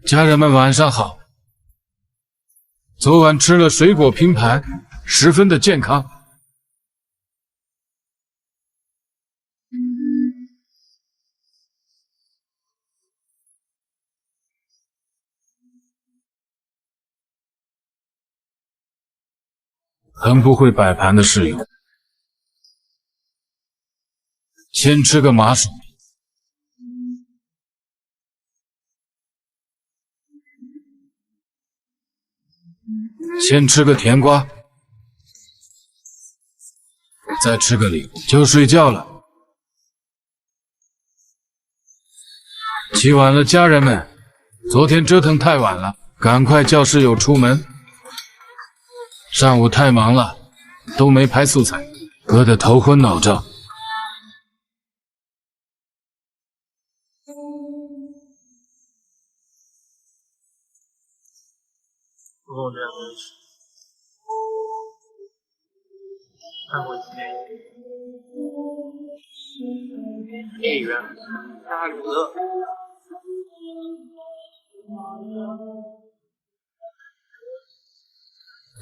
家人们晚上好。昨晚吃了水果拼盘，十分的健康。很不会摆盘的室友，先吃个麻薯。 先吃个甜瓜，再吃个礼物就睡觉了。起晚了，家人们，昨天折腾太晚了，赶快叫室友出门。上午太忙了，都没拍素材，饿得头昏脑胀。不这样回事。看过电影，演员加鲁勒。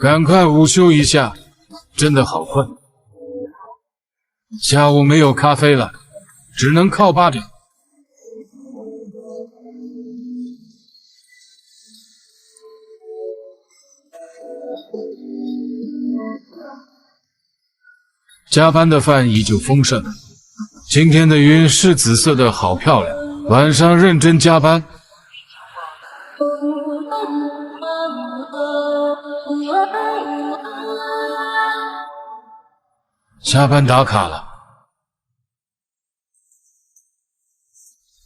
赶快午休一下，真的好困。下午没有咖啡了，只能靠8点。 加班的饭依旧丰盛，今天的云是紫色的，好漂亮。晚上认真加班。下班打卡了，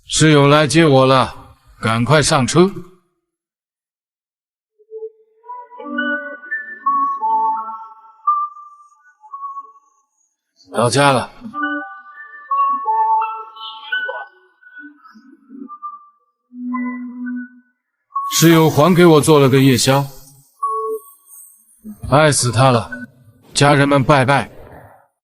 室友来接我了，赶快上车。 到家了，室友还给我做了个夜宵，爱死他了！家人们拜拜。